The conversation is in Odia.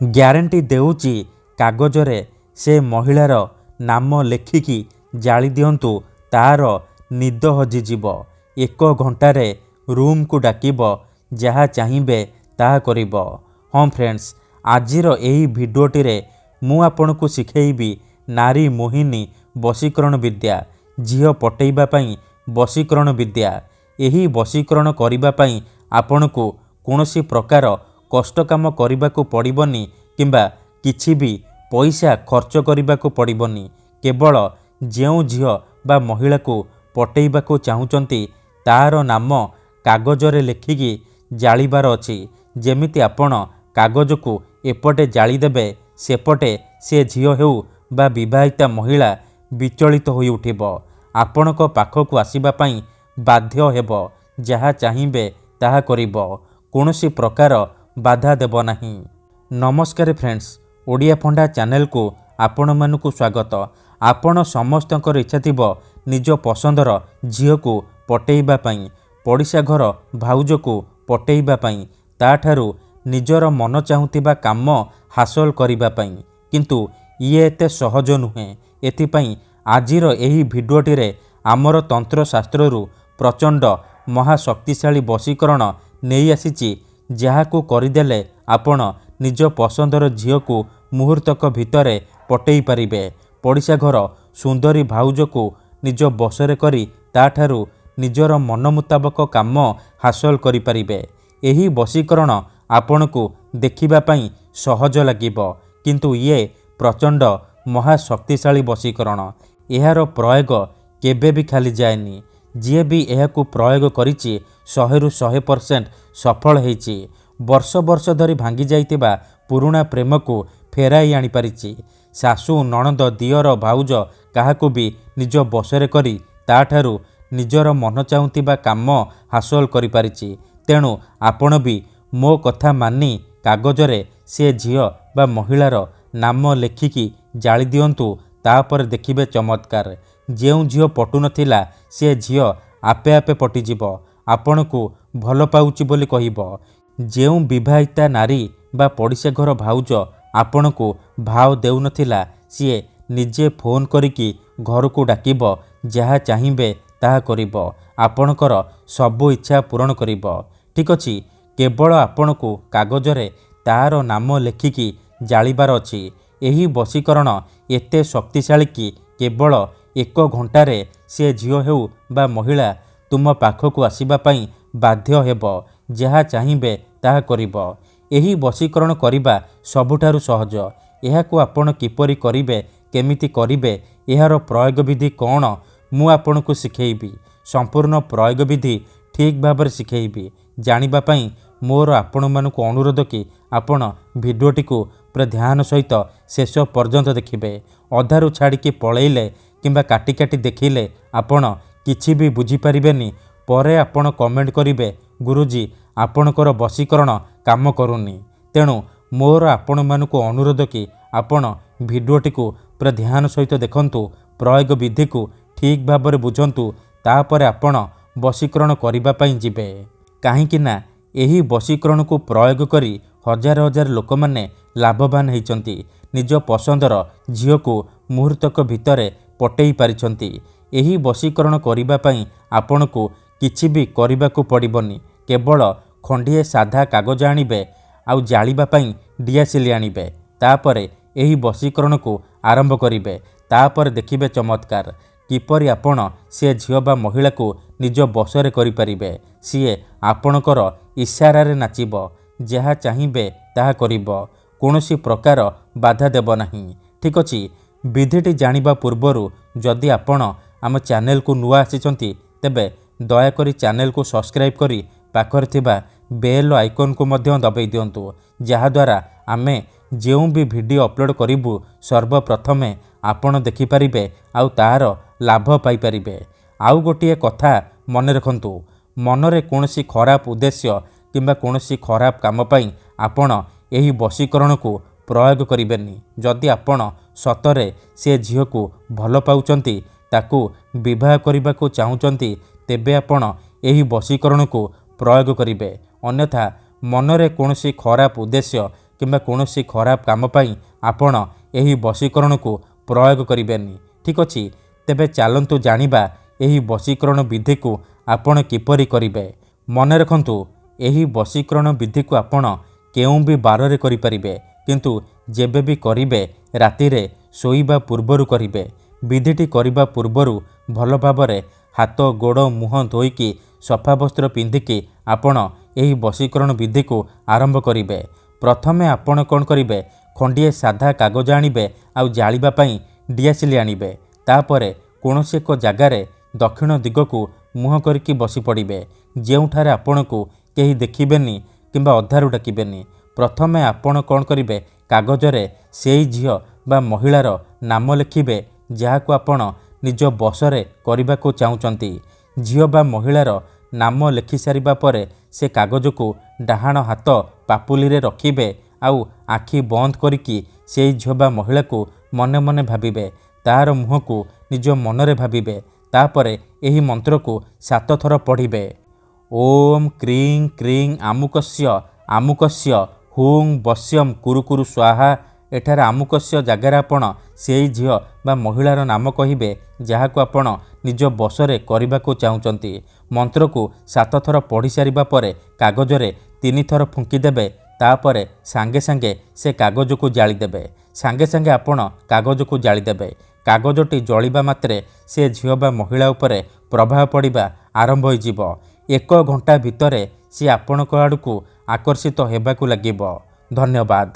ଗ୍ୟାରେଣ୍ଟି ଦେଉଛି କାଗଜରେ ସେ ମହିଳାର ନାମ ଲେଖିକି ଜାଳି ଦିଅନ୍ତୁ, ତାର ନିଦ ହଜିଯିବ। 1 ଘଣ୍ଟାରେ ରୁମ୍କୁ ଡାକିବ, ଯାହା ଚାହିଁବେ ତାହା କରିବ। ହଁ ଫ୍ରେଣ୍ଡସ୍, ଆଜିର ଏହି ଭିଡ଼ିଓଟିରେ ମୁଁ ଆପଣଙ୍କୁ ଶିଖେଇବି ନାରୀ ମୋହିନୀ ବଶୀକରଣ ବିଦ୍ୟା, ଝିଅ ପଟେଇବା ପାଇଁ ବଶୀକରଣ ବିଦ୍ୟା। ଏହି ବଶୀକରଣ କରିବା ପାଇଁ ଆପଣଙ୍କୁ କୌଣସି ପ୍ରକାର କଷ୍ଟ କାମ କରିବାକୁ ପଡ଼ିବନି କିମ୍ବା କିଛି ବି ପଇସା ଖର୍ଚ୍ଚ କରିବାକୁ ପଡ଼ିବନି। କେବଳ ଯେଉଁ ଝିଅ ବା ମହିଳାକୁ ପଟେଇବାକୁ ଚାହୁଁଛନ୍ତି ତାର ନାମ କାଗଜରେ ଲେଖିକି ଜାଳିବାର ଅଛି। ଯେମିତି ଆପଣ କାଗଜକୁ ଏପଟେ ଜାଳିଦେବେ, ସେପଟେ ସେ ଝିଅ ହେଉ ବା ବିବାହିତା ମହିଳା ବିଚଳିତ ହୋଇ ଉଠିବ, ଆପଣଙ୍କ ପାଖକୁ ଆସିବା ପାଇଁ ବାଧ୍ୟ ହେବ, ଯାହା ଚାହିଁବେ ତାହା କରିବ, କୌଣସି ପ୍ରକାର ବାଧା ଦେବ ନାହିଁ। ନମସ୍କାର ଫ୍ରେଣ୍ଡସ୍, ଓଡ଼ିଆ ଫଣ୍ଡା ଚ୍ୟାନେଲକୁ ଆପଣମାନଙ୍କୁ ସ୍ୱାଗତ। ଆପଣ ସମସ୍ତଙ୍କର ଇଚ୍ଛା ଥିବ ନିଜ ପସନ୍ଦର ଝିଅକୁ ପଟେଇବା ପାଇଁ, ପଡ଼ିଶା ଘର ଭାଉଜକୁ ପଟେଇବା ପାଇଁ, ତାଠାରୁ ନିଜର ମନ ଚାହୁଁଥିବା କାମ ହାସଲ କରିବା ପାଇଁ। କିନ୍ତୁ ଇଏ ଏତେ ସହଜ ନୁହେଁ। ଏଥିପାଇଁ ଆଜିର ଏହି ଭିଡ଼ିଓଟିରେ ଆମର ତନ୍ତ୍ରଶାସ୍ତ୍ରରୁ ପ୍ରଚଣ୍ଡ ମହାଶକ୍ତିଶାଳୀ ବଶୀକରଣ ନେଇ ଆସିଛି, ଯାହାକୁ କରିଦେଲେ ଆପଣ ନିଜ ପସନ୍ଦର ଝିଅକୁ ମୁହୂର୍ତ୍ତକ ଭିତରେ ପଟେଇ ପାରିବେ। ପଡ଼ିଶା ଘର ସୁନ୍ଦରୀ ଭାଉଜକୁ ନିଜ ବଶରେ କରି ତାଠାରୁ ନିଜର ମନ ମୁତାବକ କାମ ହାସଲ କରିପାରିବେ। ଏହି ବଶୀକରଣ ଆପଣଙ୍କୁ ଦେଖିବା ପାଇଁ ସହଜ ଲାଗିବ, କିନ୍ତୁ ଇଏ ପ୍ରଚଣ୍ଡ ମହାଶକ୍ତିଶାଳୀ ବଶୀକରଣ। ଏହାର ପ୍ରୟୋଗ କେବେ ବି ଖାଲି ଯାଏନି। ଯିଏ ବି ଏହାକୁ ପ୍ରୟୋଗ କରିଛି 100ରୁ 100% ସଫଳ ହେଇଛି। ବର୍ଷ ବର୍ଷ ଧରି ଭାଙ୍ଗି ଯାଇଥିବା ପୁରୁଣା ପ୍ରେମକୁ ଫେରାଇ ଆଣିପାରିଛି। ଶାଶୁ, ନଣନ୍ଦ, ଦିଅର, ଭାଉଜ କାହାକୁ ବି ନିଜ ବଶରେ କରି ତାଠାରୁ ନିଜର ମନ ଚାହୁଁଥିବା କାମ ହାସଲ କରିପାରିଛି। ତେଣୁ ଆପଣ ବି ମୋ କଥା ମାନି କାଗଜରେ ସେ ଝିଅ ବା ମହିଳାର ନାମ ଲେଖିକି ଜାଳି ଦିଅନ୍ତୁ, ତାପରେ ଦେଖିବେ ଚମତ୍କାର। ଯେଉଁ ଝିଅ ପଟୁନଥିଲା ସେ ଝିଅ ଆପେ ଆପେ ପଟିଯିବ, ଆପଣଙ୍କୁ ଭଲ ପାଉଛି ବୋଲି କହିବ। ଯେଉଁ ବିବାହିତା ନାରୀ ବା ପଡ଼ିଶା ଘର ଭାଉଜ ଆପଣଙ୍କୁ ଭାव ଦେଉନଥିଲା, ସିଏ ନିଜେ ଫୋନ୍ କରିକି ଘରକୁ ଡାକିବ, ଯାହା ଚାହିଁବେ ତାହା କରିବ, ଆପଣଙ୍କର ସବୁ ଇଚ୍ଛା ପୂରଣ କରିବ। ଠିକ୍ ଅଛି, କେବଳ ଆପଣଙ୍କୁ କାଗଜରେ ତାର ନାମ ଲେଖିକି ଜାଳିବାର ଅଛି। ଏହି ବଶୀକରଣ ଏତେ ଶକ୍ତିଶାଳୀ କି କେବଳ 1 ଘଣ୍ଟାରେ ସେ ଝିଅ ହେଉ ବା ମହିଳା ତୁମ ପାଖକୁ ଆସିବା ପାଇଁ ବାଧ୍ୟ ହେବ, ଯାହା ଚାହିଁବେ ତାହା କରିବ। ଏହି ବଶୀକରଣ କରିବା ସବୁଠାରୁ ସହଜ। ଏହାକୁ ଆପଣ କିପରି କରିବେ, କେମିତି କରିବେ, ଏହାର ପ୍ରୟୋଗ ବିଧି କ'ଣ, ମୁଁ ଆପଣଙ୍କୁ ଶିଖେଇବି। ସମ୍ପୂର୍ଣ୍ଣ ପ୍ରୟୋଗ ବିଧି ଠିକ୍ ଭାବରେ ଶିଖେଇବି। ଜାଣିବା ପାଇଁ ମୋର ଆପଣମାନଙ୍କୁ ଅନୁରୋଧ କି ଆପଣ ଭିଡ଼ିଓଟିକୁ ପୁରା ଧ୍ୟାନ ସହିତ ଶେଷ ପର୍ଯ୍ୟନ୍ତ ଦେଖିବେ। ଅଧାରୁ ଛାଡ଼ିକି ପଳେଇଲେ କିମ୍ବା କାଟି କାଟି ଦେଖିଲେ ଆପଣ କିଛି ବି ବୁଝିପାରିବେନି। ପରେ ଆପଣ କମେଣ୍ଟ କରିବେ, ଗୁରୁଜୀ ଆପଣଙ୍କର ବଶୀକରଣ କାମ କରୁନି। ତେଣୁ ମୋର ଆପଣମାନଙ୍କୁ ଅନୁରୋଧ କି ଆପଣ ଭିଡ଼ିଓଟିକୁ ପୁରା ଧ୍ୟାନ ସହିତ ଦେଖନ୍ତୁ, ପ୍ରୟୋଗ ବିଧିକୁ ଠିକ୍ ଭାବରେ ବୁଝନ୍ତୁ, ତାପରେ ଆପଣ ବଶୀକରଣ କରିବା ପାଇଁ ଯିବେ। କାହିଁକି ନା ଏହି ବଶୀକରଣକୁ ପ୍ରୟୋଗ କରି ହଜାର ହଜାର ଲୋକମାନେ ଲାଭବାନ ହେଇଛନ୍ତି, ନିଜ ପସନ୍ଦର ଝିଅକୁ ମୁହୂର୍ତ୍ତକ ଭିତରେ ପଟେଇ ପାରିଛନ୍ତି। ଏହି ବଶୀକରଣ କରିବା ପାଇଁ ଆପଣଙ୍କୁ କିଛି ବି କରିବାକୁ ପଡ଼ିବନି। କେବଳ ଖଣ୍ଡିଏ ସାଧା କାଗଜ ଆଣିବେ, ଆଉ ଜାଳିବା ପାଇଁ ଡିଆସିଲି ଆଣିବେ। ତାପରେ ଏହି ବଶୀକରଣକୁ ଆରମ୍ଭ କରିବେ। ତାପରେ ଦେଖିବେ ଚମତ୍କାର, କିପରି ଆପଣ ସେ ଝିଅ ବା ମହିଳାକୁ ନିଜ ବଶରେ କରିପାରିବେ। ସିଏ ଆପଣଙ୍କର ଇସାରାରେ ନାଚିବ, ଯାହା ଚାହିଁବେ ତାହା କରିବ, କୌଣସି ପ୍ରକାର ବାଧା ଦେବ ନାହିଁ। ଠିକ୍ ଅଛି, ବିଧିଟି ଜାଣିବା ପୂର୍ବରୁ ଯଦି ଆପଣ ଆମ ଚ୍ୟାନେଲକୁ ନୂଆ ଆସିଛନ୍ତି, ତେବେ ଦୟାକରି ଚ୍ୟାନେଲକୁ ସବସ୍କ୍ରାଇବ୍ କରି ପାଖରେ ଥିବା ବେଲ୍ ଆଇକନ୍କୁ ମଧ୍ୟ ଦବାଇ ଦିଅନ୍ତୁ, ଯାହାଦ୍ୱାରା ଆମେ ଯେଉଁ ବି ଭିଡ଼ିଓ ଅପଲୋଡ଼ କରିବୁ ସର୍ବପ୍ରଥମେ ଆପଣ ଦେଖିପାରିବେ ଆଉ ତାହାର ଲାଭ ପାଇପାରିବେ। ଆଉ ଗୋଟିଏ କଥା ମନେ ରଖନ୍ତୁ, ମନରେ କୌଣସି ଖରାପ ଉଦ୍ଦେଶ୍ୟ କିମ୍ବା କୌଣସି ଖରାପ କାମ ପାଇଁ ଆପଣ ଏହି ବଶୀକରଣକୁ ପ୍ରୟୋଗ କରିବେନି। ଯଦି ଆପଣ ସତରେ ସେ ଝିଅକୁ ଭଲ ପାଉଛନ୍ତି, ତାକୁ ବିବାହ କରିବାକୁ ଚାହୁଁଛନ୍ତି, ତେବେ ଆପଣ ଏହି ବଶୀକରଣକୁ ପ୍ରୟୋଗ କରିବେ। ଅନ୍ୟଥା ମନରେ କୌଣସି ଖରାପ ଉଦ୍ଦେଶ୍ୟ କିମ୍ବା କୌଣସି ଖରାପ କାମ ପାଇଁ ଆପଣ ଏହି ବଶୀକରଣକୁ ପ୍ରୟୋଗ କରିବେନି। ଠିକ୍ ଅଛି, ତେବେ ଚାଲନ୍ତୁ ଜାଣିବା ଏହି ବଶୀକରଣ ବିଧିକୁ ଆପଣ କିପରି କରିବେ। ମନେ ରଖନ୍ତୁ, ଏହି ବଶୀକରଣ ବିଧିକୁ ଆପଣ କେଉଁ ବି ବାରରେ କରିପାରିବେ, କିନ୍ତୁ ଯେବେ ବି କରିବେ ରାତିରେ ଶୋଇବା ପୂର୍ବରୁ କରିବେ। ବିଧିଟି କରିବା ପୂର୍ବରୁ ଭଲ ଭାବରେ ହାତ ଗୋଡ଼ ମୁହଁ ଧୋଇକି ସଫା ବସ୍ତ୍ର ପିନ୍ଧିକି ଆପଣ ଏହି ବଶୀକରଣ ବିଧିକୁ ଆରମ୍ଭ କରିବେ। ପ୍ରଥମେ ଆପଣ କ'ଣ କରିବେ, ଖଣ୍ଡିଏ ସାଧା କାଗଜ ଆଣିବେ ଆଉ ଜାଳିବା ପାଇଁ ଡିଆସିଲି ଆଣିବେ। ତାପରେ କୌଣସି ଏକ ଜାଗାରେ ଦକ୍ଷିଣ ଦିଗକୁ ମୁହଁ କରିକି ବସି ପଡ଼ିବେ, ଯେଉଁଠାରେ ଆପଣଙ୍କୁ କେହି ଦେଖିବେନି କିମ୍ବା ଅଧାରୁ ଡାକିବେନି। ପ୍ରଥମେ ଆପଣ କ'ଣ କରିବେ, କାଗଜରେ ସେଇ ଝିଅ ବା ମହିଳାର ନାମ ଲେଖିବେ ଯାହାକୁ ଆପଣ ନିଜ ବଶରେ କରିବାକୁ ଚାହୁଁଛନ୍ତି। ଝିଅ ବା ମହିଳାର ନାମ ଲେଖିସାରିବା ପରେ ସେ କାଗଜକୁ ଡାହାଣ ହାତ ପାପୁଲିରେ ରଖିବେ ଆଉ ଆଖି ବନ୍ଦ କରିକି ସେଇ ଝିଅ ବା ମହିଳାକୁ ମନେ ମନେ ଭାବିବେ। ତାହାର ମୁହଁକୁ ନିଜ ମନରେ ଭାବିବେ। ତାପରେ ଏହି ମନ୍ତ୍ରକୁ 7 ଥର ପଢ଼ିବେ। ଓମ୍ କ୍ରିଂ କ୍ରିଂ ଆମୁକସ୍ୟ ଆମୁକସ୍ୟ ହୁଂ ବଶ୍ୟମ୍ କୁରୁ କୁରୁ ସ୍ୱାହା। ଏଠାରେ ଆମୁକସ୍ୟ ଜାଗାରେ ଆପଣ ସେଇ ଝିଅ ବା ମହିଳାର ନାମ କହିବେ ଯାହାକୁ ଆପଣ ନିଜ ବଶରେ କରିବାକୁ ଚାହୁଁଛନ୍ତି। ମନ୍ତ୍ରକୁ 7 ଥର ପଢ଼ି ସାରିବା ପରେ କାଗଜରେ 3 ଥର ଫୁଙ୍କିଦେବେ। ତାପରେ ସାଙ୍ଗେ ସାଙ୍ଗେ ସେ କାଗଜକୁ ଜାଳିଦେବେ। ସାଙ୍ଗେ ସାଙ୍ଗେ ଆପଣ କାଗଜକୁ ଜାଳିଦେବେ। କାଗଜଟି ଜଳିବା ମାତ୍ରେ ସେ ଝିଅ ବା ମହିଳା ଉପରେ ପ୍ରଭାବ ପଡ଼ିବା ଆରମ୍ଭ ହୋଇଯିବ। 1 ଘଣ୍ଟା ଭିତରେ ସେ ଆପଣଙ୍କ ଆଡ଼କୁ ଆକର୍ଷିତ ହେବାକୁ ଲାଗିବ। ଧନ୍ୟବାଦ।